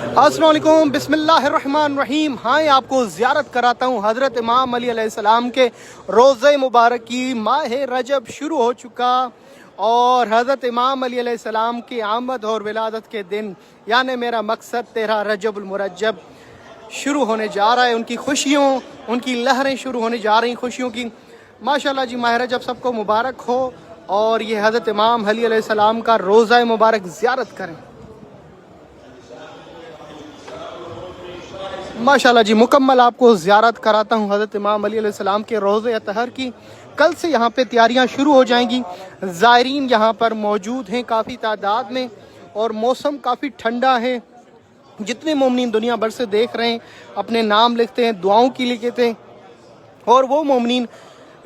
अस्सलाम वालेकुम, बिस्मिल्लाहिर्रहमानिर्रहीम। हाँ, आपको ज़ियारत कराता हूँ हज़रत इमाम अली अलैहिस्सलाम के रोज़े मुबारक की। माह रजब शुरू हो चुका और हज़रत इमाम अली अलैहिस्सलाम की आमद और विलादत के दिन यानी मेरा मकसद 13 रजबुल मुरज्जब शुरू होने जा रहा है। उनकी खुशियों, उनकी लहरें शुरू होने जा रही खुशियों की। माशाल्लाह जी, माह रजब सबको मुबारक हो और ये हज़रत इमाम अली अलैहिस्सलाम का रोज़ा मुबारक ज़ियारत करें। माशाल्लाह जी, मुकम्मल आपको ज़ियारत कराता हूँ हज़रत इमाम अली अलैहिस्सलाम के रोज़े अतहर की। कल से यहाँ पे तैयारियाँ शुरू हो जाएंगी। ज़ायरीन यहाँ पर मौजूद हैं काफ़ी तादाद में और मौसम काफ़ी ठंडा है। जितने मोमिनीन दुनिया भर से देख रहे हैं अपने नाम लिखते हैं, दुआओं की लिखते हैं और वो मोमिनीन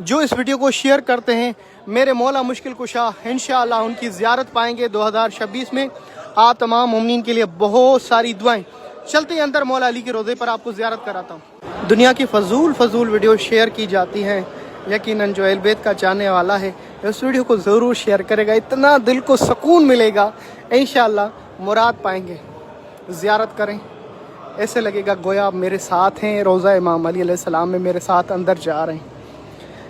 जो इस वीडियो को शेयर करते हैं मेरे मौला मुश्किल कुशा इंशाअल्लाह उनकी ज़ियारत पाएंगे 2026 में। आप तमाम मोमिनीन के लिए बहुत सारी दुआएं। चलते हैं अंदर, मौला अली के रोज़े पर आपको ज़ियारत कराता हूँ। दुनिया की फजूल वीडियो शेयर की जाती हैं, यकीनन जो अहले बैत का चाहने वाला है इस वीडियो को ज़रूर शेयर करेगा। इतना दिल को सुकून मिलेगा, इंशाअल्लाह मुराद पाएंगे। ज़ियारत करें, ऐसे लगेगा गोया आप मेरे साथ हैं, रोज़ा इमाम अली अलैहिस्सलाम में मेरे साथ अंदर जा रहे हैं।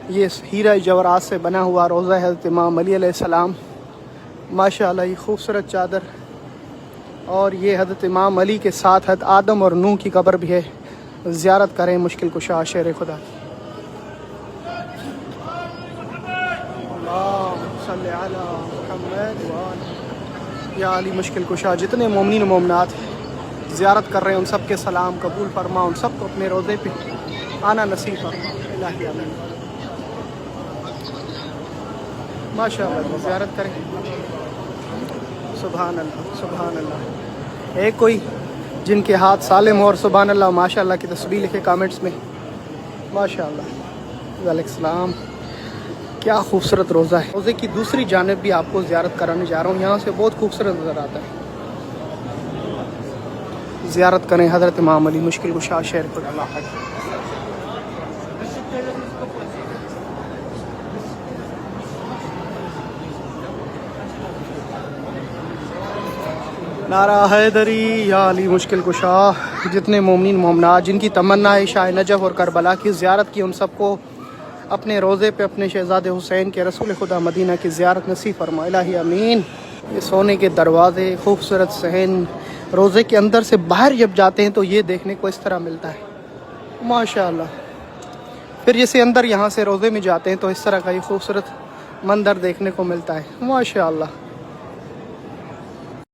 ये हीरा जवाहरात से बना हुआ रोज़ा है हज़रत इमाम अली अलैहिस्सलाम। माशाअल्लाह, ये खूबसूरत चादर और ये हज़रत इमाम अली के साथ हज़रत आदम और नूह की कब्र भी है। ज़ियारत करें मुश्किल कुशा शेर खुदा। या अली मुश्किल कुशा, जितने मोमिनीन मोमिनात ज़ियारत कर रहे हैं उन सब के सलाम कबूल फरमा, उन सब को अपने रोज़े पे आना नसीब फरमा। इलाही आमीन। माशाअल्लाह, ज़ियारत करें। सुभान अल्लाह, सुभान अल्लाह। एक कोई जिनके हाथ सालिम हो और सुभान अल्लाह माशाअल्लाह की तस्बीह लिखे कमेंट्स में। माशाअल्लाह, वालेकुम। क्या खूबसूरत रोज़ा है। रोज़े की दूसरी जानिब भी आपको ज़ियारत कराने जा रहा हूँ। यहाँ से बहुत खूबसूरत नज़र आता है। ज़ियारत करें हज़रत इमाम अली मुश्किल कुशा शेर खुदा। नारा हैदरी या अली मुश्किल कुशा। जितने मोमिनीन मोमिनात जिनकी तमन्ना है शाह नजफ़ और करबला की ज़ियारत की, उन सबको अपने रोज़े पे अपने शहज़ादे हुसैन के रसूल खुदा मदीना की ज़ियारत नसीब फरमा। इलाही आमीन। ये सोने के दरवाज़े, खूबसूरत सहन, रोज़े के अंदर से बाहर जब जाते हैं तो ये देखने को इस तरह मिलता है माशाअल्लाह। फिर जैसे अंदर यहाँ से रोज़े में जाते हैं तो इस तरह का ये खूबसूरत मंजर देखने को मिलता है माशाअल्लाह।